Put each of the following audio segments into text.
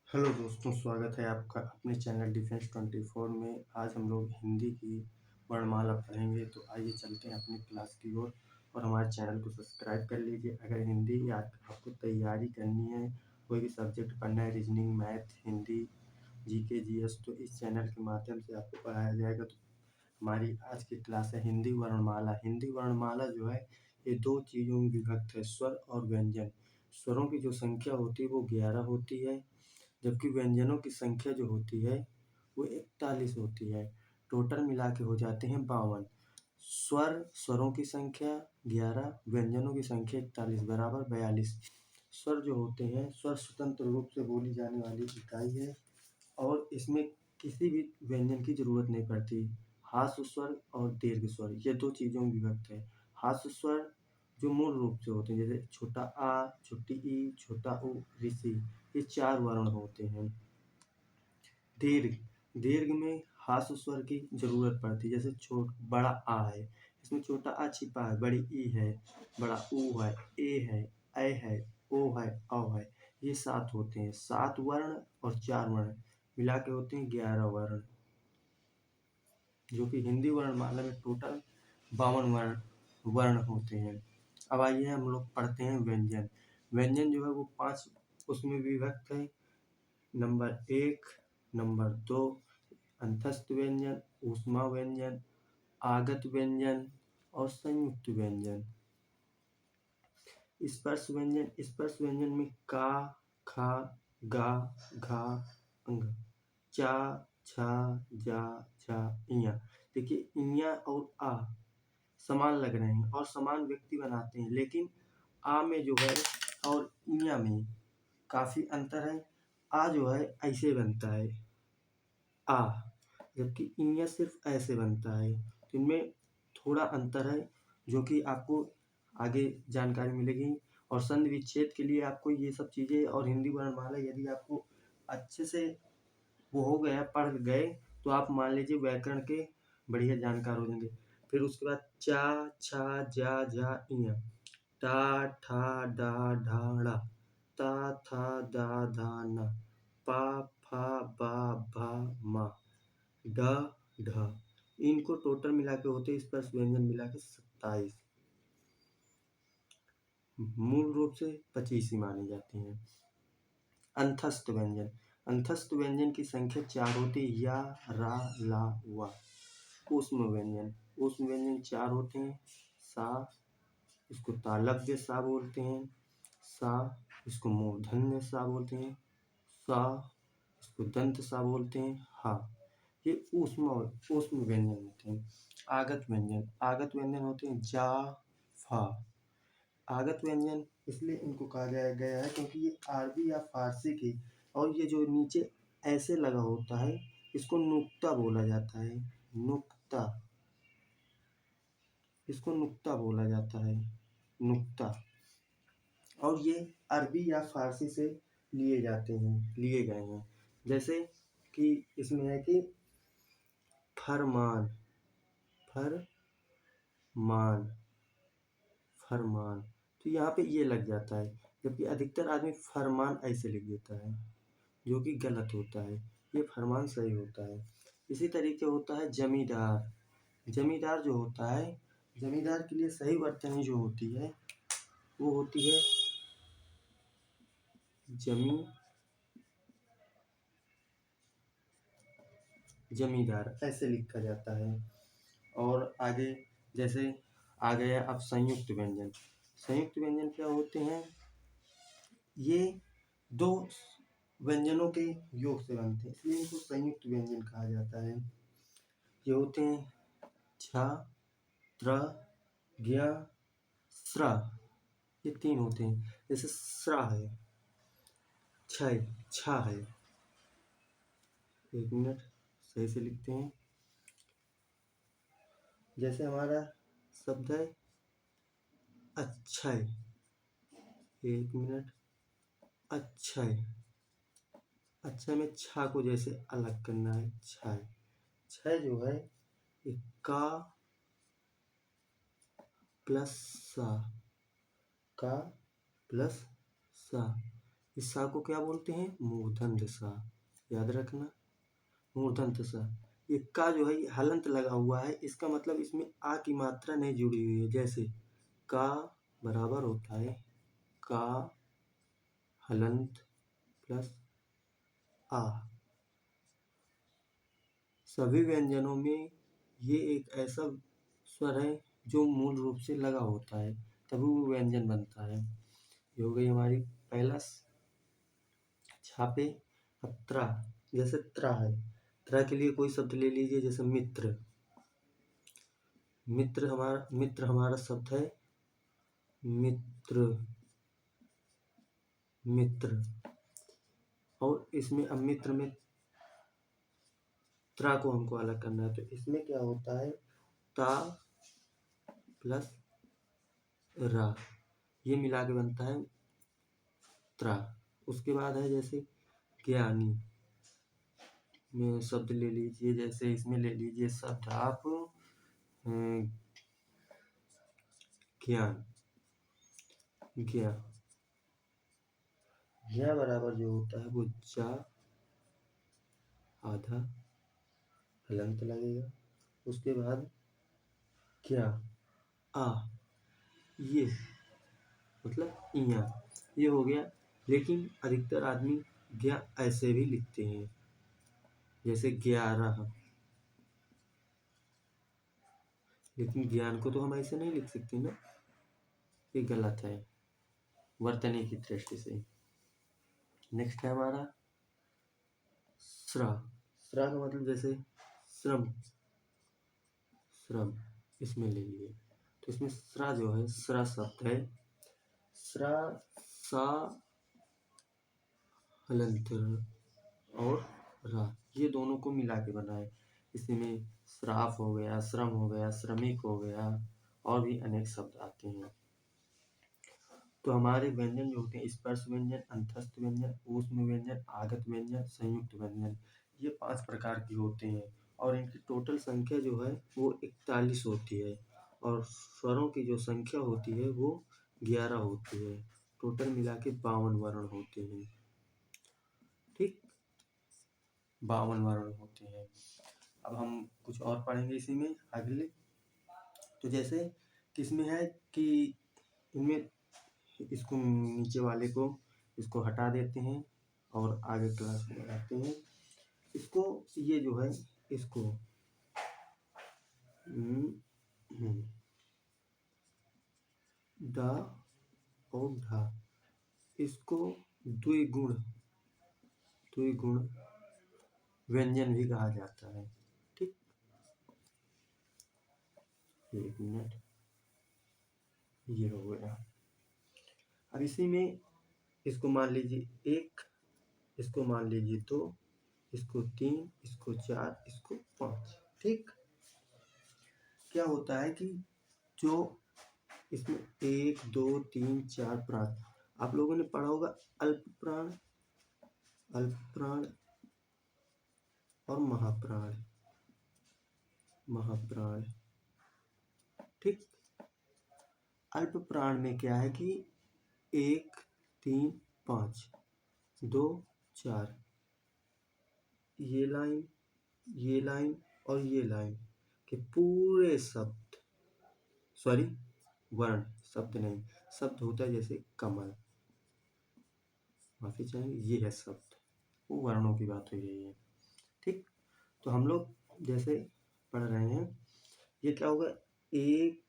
Hello दोस्तों, स्वागत है आपका अपने चैनल डिफेंस 24 में। आज हम लोग हिंदी की वर्णमाला पढ़ेंगे, तो आइए चलते हैं अपनी क्लास की ओर और हमारे चैनल को सब्सक्राइब कर लीजिए। अगर हिंदी या आपको तैयारी करनी है, कोई भी सब्जेक्ट पढ़ना है, reasoning, math, Hindi, GK, GS, तो इस चैनल के माध्यम से आपको पढ़ाया जाएगा। तो हमारी आज की क्लास है हिंदी वर्णमाला। हिंदी वर्णमाला जो है ये दो चीज़ों में विभक्त है, स्वर और व्यंजन। स्वरों की जो संख्या होती है वो 11 होती है, जबकि व्यंजनों की संख्या जो होती है वो 41 होती है। टोटल मिला के हो जाते हैं 52। स्वरों की संख्या 11, व्यंजनों की संख्या 41 बराबर 42। स्वर जो होते हैं, स्वर स्वतंत्र रूप से बोली जाने वाली इकाई है और इसमें किसी भी व्यंजन की जरूरत नहीं पड़ती। हास्य स्वर और दीर्घ स्वर ये दो चीज़ों में विभक्त है। हास्य स्वर जो मूल रूप से होते हैं, जैसे छोटा आ, छोटी ई, छोटा उ, ऋषि, ये 4 वर्ण होते हैं। दीर्घ दीर्घ में हास्य स्वर की जरूरत पड़ती है, जैसे बड़ा आ है, इसमें छोटा आ छिपा है, बड़ी ई है, बड़ा ऊ है, ए है, ओ है, औ है। ये 7 होते हैं। 7 वर्ण और 4 वर्ण मिला के होते हैं 11 वर्ण, जो कि हिंदी वर्णमाला में टोटल 52 वर्ण होते हैं। अब आइए हम लोग पढ़ते हैं व्यंजन। व्यंजन जो है वो 5 उसमें विभक्त है। नंबर 1, नंबर 2 अंतस्थ व्यंजन, ऊष्मा व्यंजन, आगत व्यंजन और संयुक्त व्यंजन। स्पर्श व्यंजन, स्पर्श व्यंजन में का, खा, गा, घा, अंग, चा, छा, जा, झा, इया। देखिए इया और आ समान लग रहे हैं और समान व्यक्ति बनाते हैं, लेकिन आ में जो है और इया में काफी अंतर है। आ जो है ऐसे बनता है आ, जबकि इया सिर्फ ऐसे बनता है। तो इनमें थोड़ा अंतर है, जो कि आपको आगे जानकारी मिलेगी। और संधि विच्छेद के लिए आपको ये सब चीज़ें और हिंदी वर्णमाला यदि आपको अच्छे से वो हो गया, पढ़ गए, तो आप मान लीजिए व्याकरण के बढ़िया जानकार हो जाएंगे। फिर उसके बाद चा, छा, जा, झा, इया, टा, ठा, डा, ढा, ड़ा, ता, था, दा, धा, ना, पा, फा, बा, भा, मा, ड, ढ। इनको टोटल मिला के होते हैं स्पर्श व्यंजन मिला के 27। मूल रूप से 25 ही माने जाते हैं। अंतस्थ व्यंजन, अंतस्थ व्यंजन की संख्या 4 होती है, या, रा, ला, वा। ऊष्म व्यंजन, ऊष्म व्यंजन 4 होते हैं। सा, इसको तालव्य सा बोलते हैं। सा, इसको मूर्धन्य सा बोलते हैं। सा, इसको दंत सा बोलते हैं। हा, ये ऊष्म व्यंजन होते हैं। आगत व्यंजन, आगत व्यंजन होते हैं जा, फा। आगत व्यंजन इसलिए इनको कहा गया है क्योंकि ये अरबी या फारसी की, और ये जो नीचे ऐसे लगा होता है इसको नुक्ता बोला जाता है। नुक्ता, इसको नुक्ता बोला जाता है, नुक्ता। और ये अरबी या फारसी से लिए जाते हैं, लिए गए हैं। जैसे कि इसमें है कि फरमान, फरमान, फरमान, तो यहाँ पे ये लग जाता है, जबकि अधिकतर आदमी फरमान ऐसे लिख देता है, जो कि गलत होता है। ये फरमान सही होता है। इसी तरीके होता है जमींदार। जमींदार जो होता है, जमींदार के लिए सही वर्तनी जो होती है वो होती है जमींदार, ऐसे लिखा जाता है। और आगे जैसे आ गया अब संयुक्त व्यंजन। संयुक्त व्यंजन क्या होते हैं? ये दो व्यंजनों के योग से बनते हैं, इसलिए इनको संयुक्त व्यंजन कहा जाता है। ये होते हैं छ, त्र, ज्ञ, स्र। ये 3 होते हैं। जैसे स्र है, क्षय, छा है। एक मिनट, सही से लिखते हैं। जैसे हमारा शब्द है अक्षय, एक मिनट, अक्षय, अक्षय में छा को जैसे अलग करना है, क्षय। क्षय जो है ये का प्लस सा, का प्लस सा, इस सा को क्या बोलते हैं? मूर्धन्य सा। याद रखना, मूर्धन्य सा। ये का जो है ये हलंत लगा हुआ है, इसका मतलब इसमें आ की मात्रा नहीं जुड़ी हुई है। जैसे का बराबर होता है का हलंत प्लस आ। सभी व्यंजनों में ये एक ऐसा स्वर है जो मूल रूप से लगा होता है, तभी वो व्यंजन बनता है। ये हो गई हमारी पहला छापे। अब त्रा, जैसे त्रा है, त्रा के लिए कोई शब्द ले लीजिए, जैसे मित्र। मित्र हमारा शब्द है मित्र। मित्र। और इसमें अब मित्र में त्रा को हमको अलग करना है, तो इसमें क्या होता है? ता प्लस रा, ये मिला के बनता है त्रा। उसके बाद है जैसे ज्ञानी में शब्द ले लीजिए, जैसे इसमें ले लीजिए शब्द आप ज्ञान। ज्ञा, ज्ञा बराबर जो होता है वो जा आधा हलंत लगेगा। उसके बाद क्या आ, ये मतलब इया, ये हो गया। लेकिन अधिकतर आदमी ज्ञा ऐसे भी लिखते हैं, जैसे 11। लेकिन ज्ञान को तो हम ऐसे नहीं लिख सकते ना, ये गलत है वर्तनी की दृष्टि से। नेक्स्ट है हमारा श्रा। श्रा का मतलब जैसे श्रम। श्रम इसमें ले लिए, तो इसमें श्रा जो है, श्रा शब्द है। श्रा सा हलंत और रा, ये दोनों को मिला के बना है। इसमें श्राफ हो गया, श्रम हो गया, श्रमिक हो गया, और भी अनेक शब्द आते हैं। तो हमारे व्यंजन जो होते हैं स्पर्श व्यंजन, अंतस्थ व्यंजन, ऊष्म व्यंजन, आगत व्यंजन, संयुक्त व्यंजन, ये 5 प्रकार के होते हैं। और इनकी टोटल संख्या जो है वो 41 होती है, और स्वरों की जो संख्या होती है वो 11 होती है। टोटल मिला के 52 वर्ण होते हैं। ठीक, 52 वर्ण होते हैं। अब हम कुछ और पढ़ेंगे इसी में अगले। तो जैसे किसमें है कि इनमें इसको नीचे वाले को इसको हटा देते हैं और आगे क्लास में लगाते हैं। इसको ये जो है इसको दा और ढा, इसको द्विगुण व्यंजन भी कहा जाता है। ठीक, एक मिनट, ये हो गया। अब इसी में इसको मान लीजिए 1, इसको मान लीजिए 2, इसको 3, इसको 4, इसको 5। ठीक, क्या होता है कि जो इसमें 1 2 3 4 प्राण, आप लोगों ने पढ़ा होगा अल्प प्राण, अल्प प्राण और महाप्राण। महाप्राण, ठीक। अल्प प्राण में क्या है कि 1 3 5 2 4, ये लाइन और ये लाइन के पूरे शब्द, सॉरी वर्ण, शब्द नहीं, शब्द होता है जैसे कमल, माफी चाहेंगे, ये है शब्द, वो वर्णों की बात हो रही है। ठीक, तो हम लोग जैसे पढ़ रहे हैं, ये क्या होगा 1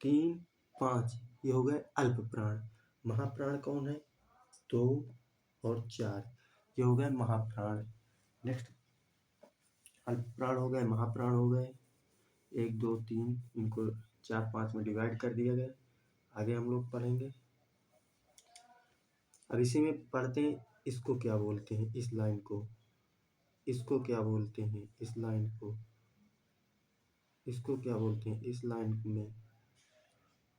3 5, ये हो गए अल्प प्राण। महाप्राण कौन है? 2 और 4, ये हो गए महाप्राण। नेक्स्ट अल्प प्राण हो गए, महाप्राण हो गए, 1 2 3, इनको 4 5 में डिवाइड कर दिया गया। आगे हम लोग पढ़ेंगे। अब इसी में पढ़ते हैं, इसको क्या बोलते हैं, इस लाइन को, इसको क्या बोलते हैं, इस लाइन को, इसको क्या बोलते हैं, इस लाइन में।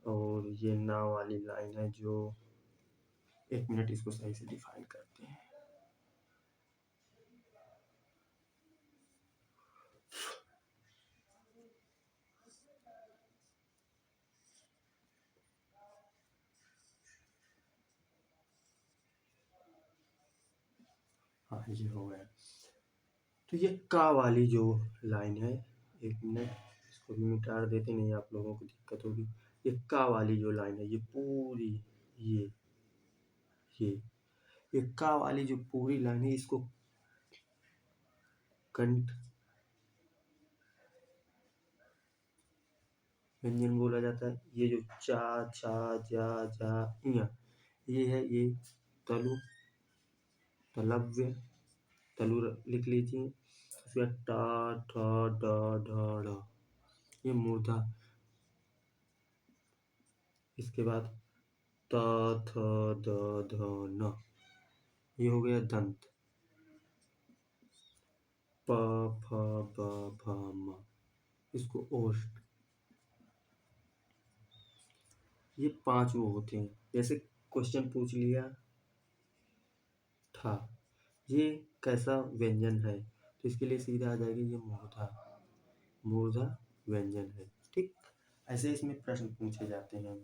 और ये नाव वाली लाइन है जो, एक मिनट इसको सही से डिफाइन करते हैं। हाँ, ये हो गया। तो ये का वाली जो लाइन है, एक मिनट इसको भी मिटा देते, नहीं आप लोगों को दिक्कत होगी। ये का वाली जो लाइन है, ये पूरी ये ये ये का वाली जो पूरी लाइन है, इसको कंठ व्यंजन बोला जाता है। ये जो चा छा जा जा इया, ये है ये तलु तलव्य तलु लिख लीजिए। उसके बाद टा ठ ड ढ ढ़, ये मूर्धा। इसके बाद त थ द ध न, ये हो गया दंत। प फ ब भ म, इसको ओष्ठ। ये 5 वो होते हैं। जैसे क्वेश्चन पूछ लिया था, ये कैसा व्यंजन है, तो इसके लिए सीधा आ जाएगी ये मूर्धा। मूर्धा व्यंजन है। ठीक, ऐसे इसमें प्रश्न पूछे जाते हैं।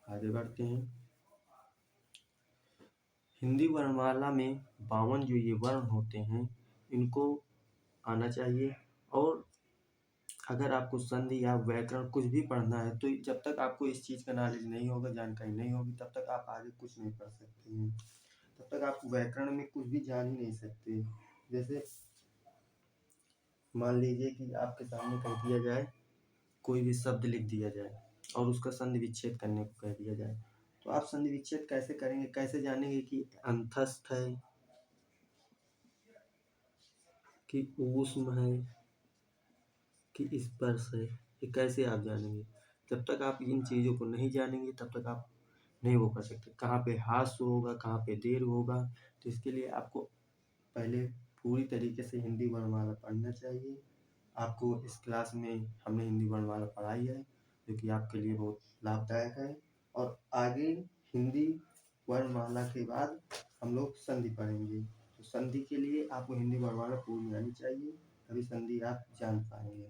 आगे बढ़ते हैं। हिंदी वर्णमाला में 52 जो ये वर्ण होते हैं, इनको आना चाहिए। और अगर आपको संधि या व्याकरण कुछ भी पढ़ना है, तो जब तक आपको इस चीज़ का नॉलेज नहीं होगा, जानकारी नहीं होगी, तब तक आप आगे कुछ नहीं पढ़ सकते हैं। तब तक आप व्याकरण में कुछ भी जान ही नहीं सकते। जैसे मान लीजिए कि आपके सामने कह दिया जाए, कोई भी शब्द लिख दिया जाए और उसका संधि विच्छेद करने को कह दिया जाए, तो आप संधि विच्छेद कैसे करेंगे, कैसे जानेंगे कि अंतस्थ है कि ऊष्म है कि स्पर्श है, ये कैसे आप जानेंगे। जब तक आप इन चीज़ों को नहीं जानेंगे, तब तक आप नहीं वो कर सकते। कहाँ पे हास्य होगा, कहाँ पे दीर्घ होगा, तो इसके लिए आपको पहले पूरी तरीके से हिंदी वर्णमाला पढ़ना चाहिए। आपको इस क्लास में हमने हिंदी वर्णमाला पढ़ाई है, जो कि आपके लिए बहुत लाभदायक है। और आगे हिंदी वर्णमाला के बाद हम लोग संधि पढ़ेंगे। तो संधि के लिए आपको हिंदी वर्णमाला पूरी आनी चाहिए, तभी संधि आप जान पाएंगे।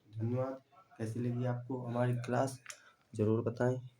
धन्यवाद। कैसी लगी आपको हमारी क्लास, ज़रूर बताएं।